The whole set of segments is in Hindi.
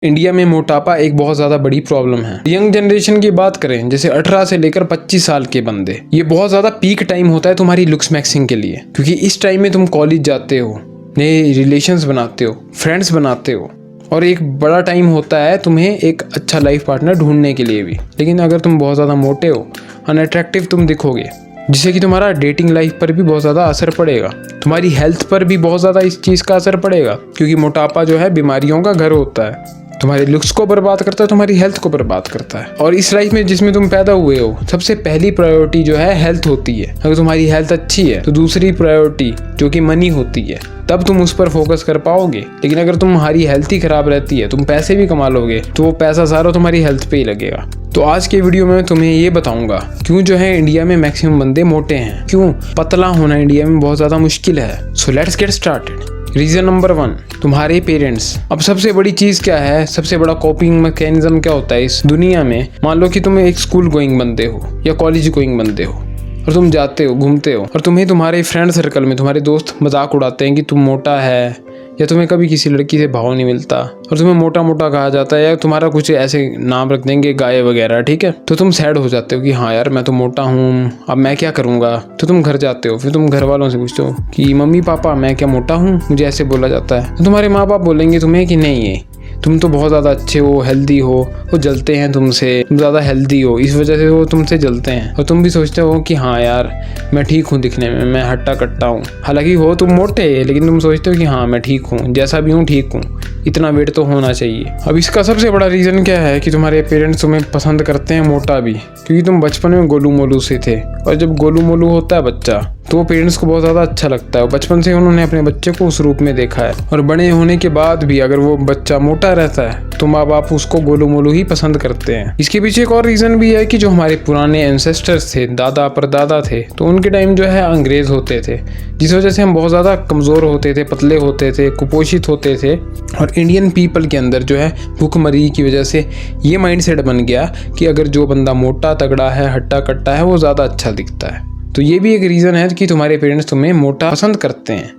इंडिया में मोटापा एक बहुत ज़्यादा बड़ी प्रॉब्लम है। यंग जनरेशन की बात करें, जैसे 18 से लेकर 25 साल के बंदे, ये बहुत ज़्यादा पीक टाइम होता है तुम्हारी लुक्स मैक्सिंग के लिए, क्योंकि इस टाइम में तुम कॉलेज जाते हो, नए रिलेशंस बनाते हो, फ्रेंड्स बनाते हो, और एक बड़ा टाइम होता है तुम्हें एक अच्छा लाइफ पार्टनर ढूंढने के लिए भी। लेकिन अगर तुम बहुत ज़्यादा मोटे हो, अनअट्रैक्टिव तुम दिखोगे, जिससे कि तुम्हारा डेटिंग लाइफ पर भी बहुत ज़्यादा असर पड़ेगा, तुम्हारी हेल्थ पर भी बहुत ज़्यादा इस चीज़ का असर पड़ेगा, क्योंकि मोटापा जो है बीमारियों का घर होता है। तुम्हारे लुक्स को बर्बाद करता है, तुम्हारी हेल्थ को बर्बाद करता है। और इस लाइफ में जिसमें तुम पैदा हुए हो, सबसे पहली प्रायोरिटी जो है हेल्थ होती है। अगर तुम्हारी हेल्थ अच्छी है तो दूसरी प्रायोरिटी जो कि मनी होती है, तब तुम उस पर फोकस कर पाओगे। लेकिन अगर तुम्हारी हेल्थ ही खराब रहती है, तुम पैसे भी कमा लोगे तो वो पैसा सारा तुम्हारी हेल्थ पे ही लगेगा। तो आज के वीडियो में तुम्हें ये बताऊंगा क्यों जो है इंडिया में मैक्सिमम बंदे मोटे हैं, क्यों पतला होना इंडिया में बहुत ज़्यादा मुश्किल है। So let's get started. Reason number 1, तुम्हारे पेरेंट्स। अब सबसे बड़ी चीज़ क्या है, सबसे बड़ा कॉपिंग मैकेनिज्म क्या होता है इस दुनिया में। मान लो कि तुम एक स्कूल गोइंग बंदे हो या कॉलेज गोइंग बंदे हो, और तुम जाते हो, घूमते हो, और तुम्हें तुम्हारे फ्रेंड सर्कल में तुम्हारे दोस्त मजाक उड़ाते हैं कि तुम मोटा है, या तुम्हें कभी किसी लड़की से भाव नहीं मिलता और तुम्हें मोटा मोटा कहा जाता है, या तुम्हारा कुछ ऐसे नाम रख देंगे गाय वगैरह, ठीक है। तो तुम सैड हो जाते हो कि हाँ यार मैं तो मोटा हूँ, अब मैं क्या करूँगा। तो तुम घर जाते हो, फिर तुम घर वालों से पूछते हो कि मम्मी पापा मैं क्या मोटा हूँ, मुझे ऐसे बोला जाता है। तो तुम्हारे माँ बाप बोलेंगे तुम्हें कि नहीं है, तुम तो बहुत ज़्यादा अच्छे हो, हेल्दी हो, वो जलते हैं तुमसे, तुम ज़्यादा हेल्दी हो, इस वजह से वो तुमसे जलते हैं। और तुम भी सोचते हो कि हाँ यार मैं ठीक हूँ दिखने में, मैं हट्टा कट्टा हूँ। हालांकि हो तुम मोटे, लेकिन तुम सोचते हो कि हाँ मैं ठीक हूँ, जैसा भी हूँ ठीक हूँ, इतना वेट तो होना चाहिए। अब इसका सबसे बड़ा रीज़न क्या है कि तुम्हारे पेरेंट्स तुम्हें पसंद करते हैं मोटा भी, क्योंकि तुम बचपन में गोलू मोलू से थे। और जब गोलू मोलू होता है बच्चा, तो वो पेरेंट्स को बहुत ज़्यादा अच्छा लगता है। बचपन से उन्होंने अपने बच्चे को उस रूप में देखा है, और बड़े होने के बाद भी अगर वो बच्चा मोटा रहता है तो माँ बाप उसको गोलू मोलू ही पसंद करते हैं। इसके पीछे एक और रीज़न भी है कि जो हमारे पुराने एंसेस्टर्स थे, दादा परदादा थे, तो उनके टाइम जो है अंग्रेज़ होते थे, जिस वजह से हम बहुत ज़्यादा कमज़ोर होते थे, पतले होते थे, कुपोषित होते थे। और इंडियन पीपल के अंदर जो है भूखमरी की वजह से ये माइंडसेट बन गया कि अगर जो बंदा मोटा तगड़ा है, हट्टा कट्टा है, वो ज़्यादा अच्छा दिखता है। तो ये भी एक रीज़न है कि तुम्हारे पेरेंट्स तुम्हें मोटा पसंद करते हैं।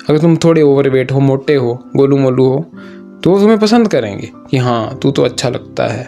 अगर तुम थोड़े ओवरवेट हो, मोटे हो, गोलू मोलू हो, तो वो तुम्हें पसंद करेंगे कि हाँ तू तो अच्छा लगता है,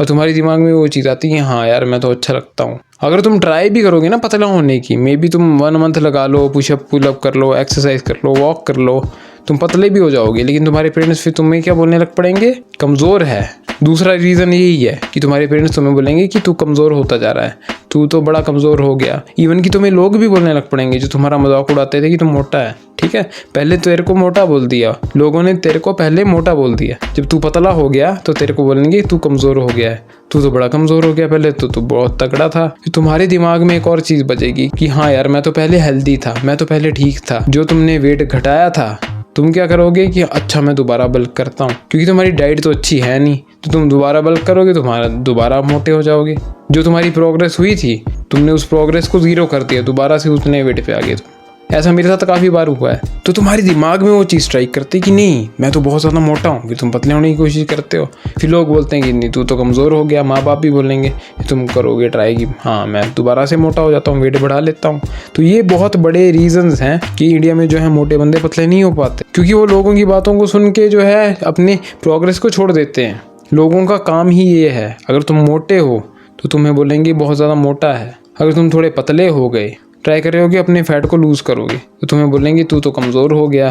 और तुम्हारे दिमाग में वो चीज़ आती है हाँ यार मैं तो अच्छा लगता हूँ। अगर तुम ट्राई भी करोगे ना पतला होने की, मे बी तुम 1 मंथ लगा लो, पुशअप पुलअप कर लो, एक्सरसाइज कर लो, वॉक कर लो, तुम पतले भी हो जाओगे, लेकिन तुम्हारे पेरेंट्स फिर तुम्हें क्या बोलने लग पड़ेंगे, कमज़ोर है। दूसरा रीज़न यही है कि तुम्हारे पेरेंट्स तुम्हें बोलेंगे कि तू कमज़ोर होता जा रहा है, तू तो बड़ा कमज़ोर हो गया। इवन कि तुम्हें लोग भी बोलने लग पड़ेंगे जो तुम्हारा मजाक उड़ाते थे कि तुम मोटा है, ठीक है, पहले तेरे को मोटा बोल दिया लोगों ने, तेरे को पहले मोटा बोल दिया। जब तू पतला हो गया तो तेरे को बोलेंगे तू कमज़ोर हो गया है, तू तो बड़ा कमज़ोर हो गया, पहले तो तू बहुत तगड़ा था। तुम्हारे दिमाग में एक और चीज़ बचेगी कि हाँ यार मैं तो पहले हेल्दी था, मैं तो पहले ठीक था, जो तुमने वेट घटाया था तुम क्या करोगे कि अच्छा मैं दोबारा बल्क करता हूँ, क्योंकि तुम्हारी डाइट तो अच्छी है नहीं, तो तुम दोबारा बल्क करोगे, तुम्हारा दोबारा मोटे हो जाओगे। जो तुम्हारी प्रोग्रेस हुई थी, तुमने उस प्रोग्रेस को 0 कर दिया, दोबारा से उतने वेट पे आ गए तुम। ऐसा मेरे साथ काफ़ी बार हुआ है। तो तुम्हारे दिमाग में वो चीज़ स्ट्राइक करती है कि नहीं मैं तो बहुत ज़्यादा मोटा हूँ, फिर तुम पतले होने की कोशिश करते हो, फिर लोग बोलते हैं कि नहीं तू तो कमज़ोर हो गया, माँ बाप भी बोलेंगे, तुम करोगे ट्राई कि हाँ मैं दोबारा से मोटा हो जाता हूँ, वेट बढ़ा लेता हूँ। तो ये बहुत बड़े रीजंस हैं कि इंडिया में जो है मोटे बंदे पतले नहीं हो पाते, क्योंकि वो लोगों की बातों को सुन के जो है अपने प्रोग्रेस को छोड़ देते हैं। लोगों का काम ही ये है, अगर तुम मोटे हो तो तुम्हें बोलेंगे बहुत ज़्यादा मोटा है, अगर तुम थोड़े पतले हो गए, ट्राई करोगे अपने फैट को लूज़ करोगे, तो तुम्हें बोलेंगे तू तो कमज़ोर हो गया।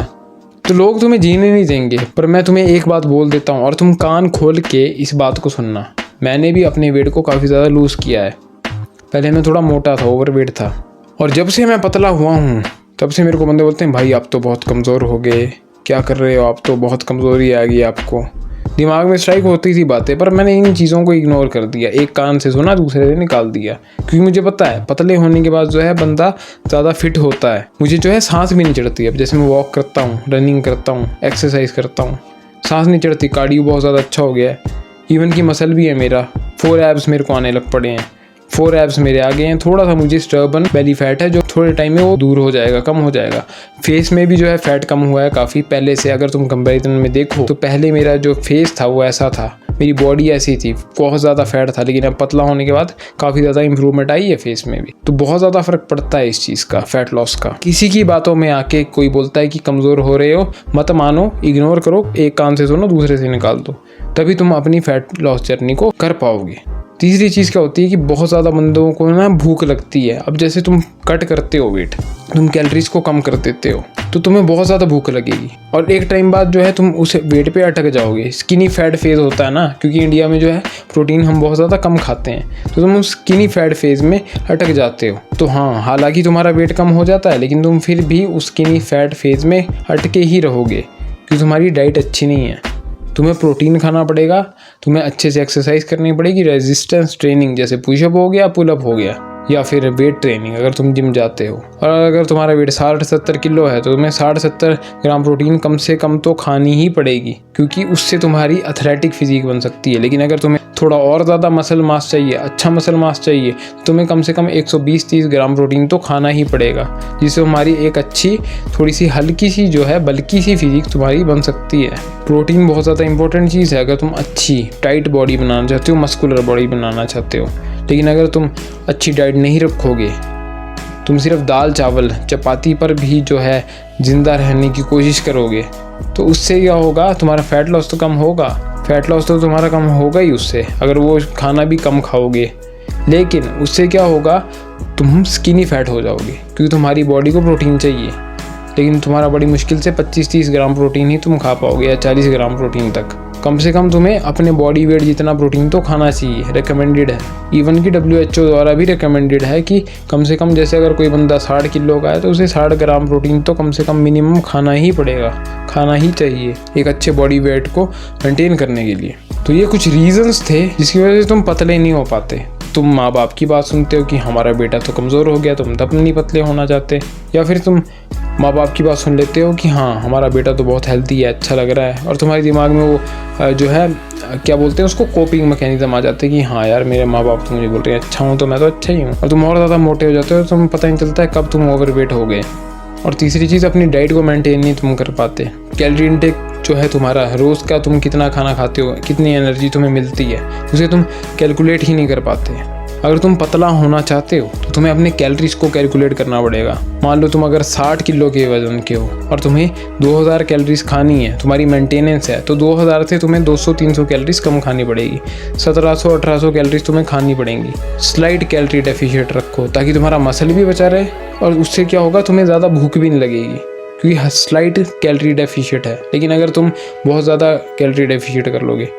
तो लोग तुम्हें जीने नहीं देंगे। पर मैं तुम्हें एक बात बोल देता हूँ, और तुम कान खोल के इस बात को सुनना, मैंने भी अपने वेट को काफ़ी ज़्यादा लूज़ किया है। पहले मैं थोड़ा मोटा था, ओवरवेट था, और जब से मैं पतला हुआ हूँ तब से मेरे को बंदे बोलते हैं भाई आप तो बहुत कमज़ोर हो गए, क्या कर रहे हो आप, तो बहुत कमज़ोरी आ गई आपको। दिमाग में स्ट्राइक होती थी बातें, पर मैंने इन चीज़ों को इग्नोर कर दिया, एक कान से सुना दूसरे से निकाल दिया, क्योंकि मुझे पता है पतले होने के बाद जो है बंदा ज़्यादा फिट होता है। मुझे जो है सांस भी नहीं चढ़ती। अब जैसे मैं वॉक करता हूँ, रनिंग करता हूँ, एक्सरसाइज करता हूँ, सांस नहीं चढ़ती, कार्डियो बहुत ज़्यादा अच्छा हो गया है। इवन की मसल भी है मेरा, 4 एब्स मेरे को आने लग पड़े हैं, 4 एब्स मेरे आ गए हैं। थोड़ा सा मुझे स्टर्बन बेली फैट है जो थोड़े टाइम में वो दूर हो जाएगा, कम हो जाएगा। फेस में भी जो है फैट कम हुआ है काफ़ी पहले से। अगर तुम कंपैरिजन में देखो तो पहले मेरा जो फेस था वो ऐसा था, मेरी बॉडी ऐसी थी, बहुत ज़्यादा फैट था, लेकिन अब पतला होने के बाद काफ़ी ज़्यादा इंप्रूवमेंट आई है फेस में भी। तो बहुत ज़्यादा फ़र्क पड़ता है इस चीज़ का, फैट लॉस का। किसी की बातों में आके कोई बोलता है कि कमज़ोर हो रहे हो, मत मानो, इग्नोर करो, एक कान से सुनो दूसरे से निकाल दो, तभी तुम अपनी फैट लॉस जर्नी को कर पाओगे। तीसरी चीज़ क्या होती है कि बहुत ज़्यादा बंदों को ना भूख लगती है। अब जैसे तुम कट करते हो वेट, तुम कैलोरीज को कम कर देते हो, तो तुम्हें बहुत ज़्यादा भूख लगेगी और एक टाइम बाद जो है तुम उस वेट पे अटक जाओगे। स्किनी फैट फेज़ होता है ना, क्योंकि इंडिया में जो है प्रोटीन हम बहुत ज़्यादा कम खाते हैं, तो तुम उस स्किनी फैट फेज़ में अटक जाते हो। तो हाँ, हालांकि तुम्हारा वेट कम हो जाता है, लेकिन तुम फिर भी उस स्किनी फैट फेज़ में अटके ही रहोगे, क्योंकि तुम्हारी डाइट अच्छी नहीं है। तुम्हें प्रोटीन खाना पड़ेगा, तुम्हें अच्छे से एक्सरसाइज करनी पड़ेगी, रेजिस्टेंस ट्रेनिंग जैसे पुशअप हो गया, पुलअप हो गया, या फिर वेट ट्रेनिंग अगर तुम जिम जाते हो। और अगर तुम्हारा वेट 60-70 किलो है तो तुम्हें 60-70 ग्राम प्रोटीन कम से कम तो खानी ही पड़ेगी, क्योंकि उससे तुम्हारी एथलेटिक फिजिक बन सकती है। लेकिन अगर तुम्हें थोड़ा और ज़्यादा मसल मास चाहिए, अच्छा मसल मास चाहिए, तो तुम्हें कम से कम 120-130 ग्राम प्रोटीन तो खाना ही पड़ेगा, जिससे हमारी एक अच्छी, थोड़ी सी हल्की सी जो है बल्कि सी फिजिक तुम्हारी बन सकती है। प्रोटीन बहुत ज़्यादा इंपॉर्टेंट चीज़ है अगर तुम अच्छी टाइट बॉडी बनाना चाहते हो, मस्कुलर बॉडी बनाना चाहते हो। लेकिन अगर तुम अच्छी डाइट नहीं रखोगे, तुम सिर्फ दाल चावल चपाती पर भी जो है ज़िंदा रहने की कोशिश करोगे, तो उससे क्या होगा, तुम्हारा फैट लॉस तो कम होगा, फैट लॉस तो तुम्हारा कम होगा ही उससे, अगर वो खाना भी कम खाओगे। लेकिन उससे क्या होगा, तुम स्किनी फैट हो जाओगे, क्योंकि तुम्हारी बॉडी को प्रोटीन चाहिए, लेकिन तुम्हारा बड़ी मुश्किल से 25-30 ग्राम प्रोटीन ही तुम खा पाओगे, या 40 ग्राम प्रोटीन तक। कम से कम तुम्हें अपने बॉडी वेट जितना प्रोटीन तो खाना चाहिए, रिकमेंडेड है। इवन कि WHO द्वारा भी रिकमेंडेड है कि कम से कम, जैसे अगर कोई बंदा 60 किलो का है तो उसे 60 ग्राम प्रोटीन तो कम से कम मिनिमम खाना ही पड़ेगा, खाना ही चाहिए एक अच्छे बॉडी वेट को मेंटेन करने के लिए। तो ये कुछ रीजंस थे जिसकी वजह से तुम पतले नहीं हो पाते। तुम माँ बाप की बात सुनते हो कि हमारा बेटा तो कमज़ोर हो गया, तुम तब नहीं पतले होना चाहते, या फिर तुम माँ बाप की बात सुन लेते हो कि हाँ हमारा बेटा तो बहुत हेल्दी है, अच्छा लग रहा है, और तुम्हारे दिमाग में वो जो है क्या बोलते हैं उसको, कोपिंग मैकेनिज्म आ जाते हैं कि हाँ यार मेरे माँ बाप तो मुझे बोल रहे हैं अच्छा हूँ तो मैं तो अच्छा ही हूँ, और तुम और ज़्यादा मोटे हो जाते हो, तो तुम्हें पता नहीं चलता है कब तुम ओवरवेट हो गए। और तीसरी चीज़, अपनी डाइट को मेंटेन नहीं तुम कर पाते। कैलोरी इंटेक जो है तुम्हारा, रोज़ का तुम कितना खाना खाते हो, कितनी एनर्जी तुम्हें मिलती है, उसे तुम कैलकुलेट ही नहीं कर पाते। अगर तुम पतला होना चाहते हो तो तुम्हें अपने कैलोरीज को कैलकुलेट करना पड़ेगा। मान लो तुम अगर 60 किलो के वजन के हो और तुम्हें 2000 कैलोरीज खानी है, तुम्हारी मेंटेनेंस है, तो 2000 से तुम्हें 200-300 कैलोरीज कम खानी पड़ेगी, 1700-1800 कैलोरीज तुम्हें खानी पड़ेंगी। स्लाइट कैलोरी डेफिशिएट रखो ताकि तुम्हारा मसल भी बचा रहे, और उससे क्या होगा, तुम्हें ज़्यादा भूख भी नहीं लगेगी, क्योंकि स्लाइट कैलोरी डेफिशिएट है। लेकिन अगर तुम बहुत ज़्यादा कैलोरी डेफिशिएट कर लोगे,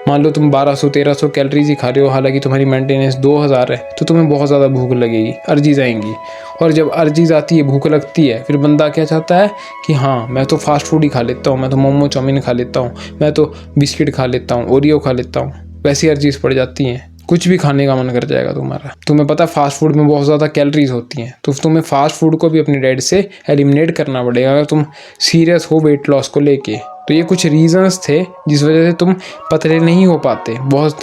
मान लो तुम 1200-1300 कैलोरीज ही खा रहे हो, हालांकि तुम्हारी मेंटेनेंस 2000 है, तो तुम्हें बहुत ज़्यादा भूख लगेगी, अर्जीज आएंगी, और जब अर्जीज आती है, भूख लगती है, फिर बंदा क्या चाहता है कि हाँ मैं तो फास्ट फूड ही खा लेता हूँ, मैं तो मोमो चाउमीन खा लेता हूँ, मैं तो बिस्किट खा लेता हूँ, ओरियो खा लेता हूँ। वैसी अर्जीज पड़ जाती हैं, कुछ भी खाने का मन कर जाएगा तुम्हारा। तुम्हें पता है फास्ट फूड में बहुत ज़्यादा कैलोरीज होती हैं, तो तुम्हें फास्ट फूड को भी अपनी डाइट से एलिमिनेट करना पड़ेगा अगर तुम सीरियस हो वेट लॉस को लेके। तो ये कुछ रीजंस थे जिस वजह से तुम पतले नहीं हो पाते, बहुत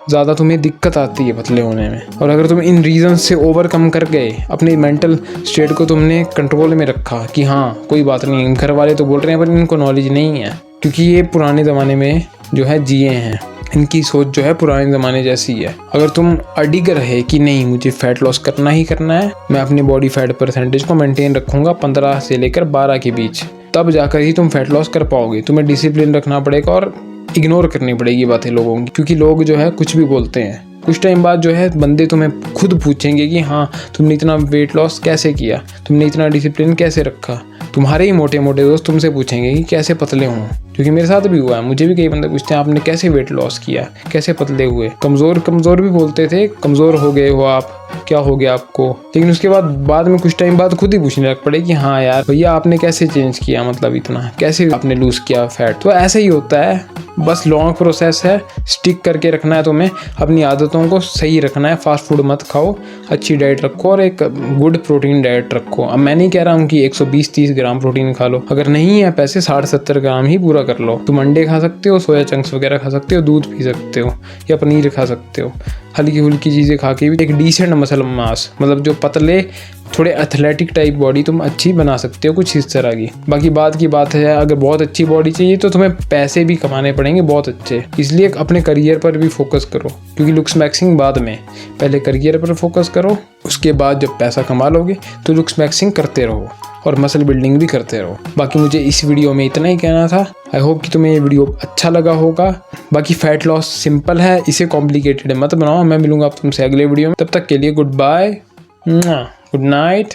ज़्यादा तुम्हें दिक्कत आती है पतले होने में। और अगर तुम इन रीजंस से ओवरकम कर गए, अपने मेंटल स्टेट को तुमने कंट्रोल में रखा कि हाँ कोई बात नहीं, घर वाले तो बोल रहे हैं पर इनको नॉलेज नहीं है, क्योंकि ये पुराने ज़माने में जो है जिए हैं, इनकी सोच जो है पुराने ज़माने जैसी है। अगर तुम अडिग रहे कि नहीं मुझे फैट लॉस करना ही करना है, मैं अपनी बॉडी फैट परसेंटेज को मेंटेन रखूँगा 15 से लेकर 12 के बीच, तब जाकर ही तुम फैट लॉस कर पाओगे। तुम्हें डिसिप्लिन रखना पड़ेगा और इग्नोर करनी पड़ेगी बातें लोगों की, क्योंकि लोग जो है कुछ भी बोलते हैं। कुछ टाइम बाद जो है बंदे तुम्हें खुद पूछेंगे कि हाँ तुमने इतना वेट लॉस कैसे किया, तुमने इतना डिसिप्लिन कैसे रखा। तुम्हारे ही मोटे मोटे दोस्त तुमसे पूछेंगे कि कैसे पतले हों, क्योंकि मेरे साथ भी हुआ है, मुझे भी कई बंदे पूछते हैं आपने कैसे वेट लॉस किया, कैसे पतले हुए। कमज़ोर भी बोलते थे, कमज़ोर हो गए हो आप, क्या हो गया आपको। लेकिन उसके बाद में कुछ टाइम बाद खुद ही पूछने लग पड़े कि हाँ यार भैया आपने कैसे चेंज किया, मतलब इतना कैसे आपने लूज़ किया फैट। तो ऐसा ही होता है, बस लॉन्ग प्रोसेस है, स्टिक करके रखना है तुम्हें, अपनी आदतों को सही रखना है। फास्ट फूड मत खाओ, अच्छी डाइट रखो और एक गुड प्रोटीन डाइट रखो। अब मैं नहीं कह रहा हूँ कि 120-30 ग्राम प्रोटीन खा लो, अगर नहीं है पैसे 60-70 ग्राम ही पूरा कर लो। तुम अंडे खा सकते हो, सोया चंक्स वगैरह खा सकते हो, दूध पी सकते हो या पनीर खा सकते हो, हल्की फुल्की चीज़ें खा के भी एक डिसेंट मसल मास, मतलब जो पतले थोड़े एथलेटिक टाइप बॉडी तुम अच्छी बना सकते हो, कुछ इस तरह की। बाकी बात की बात है, अगर बहुत अच्छी बॉडी चाहिए तो तुम्हें पैसे भी कमाने पड़ेंगे बहुत अच्छे, इसलिए अपने करियर पर भी फोकस करो, क्योंकि लुक्स मैक्सिंग बाद में, पहले करियर पर फोकस करो, उसके बाद जब पैसा कमा लोगे तो लुक्स मैक्सिंग करते रहो और मसल बिल्डिंग भी करते रहो। बाकी मुझे इस वीडियो में इतना ही कहना था। आई होप कि तुम्हें ये वीडियो अच्छा लगा होगा। बाकी फैट लॉस सिंपल है, इसे कॉम्प्लिकेटेड मत बनाओ। मैं मिलूंगा तुमसे अगले वीडियो में, तब तक के लिए गुड बाय, गुड नाइट।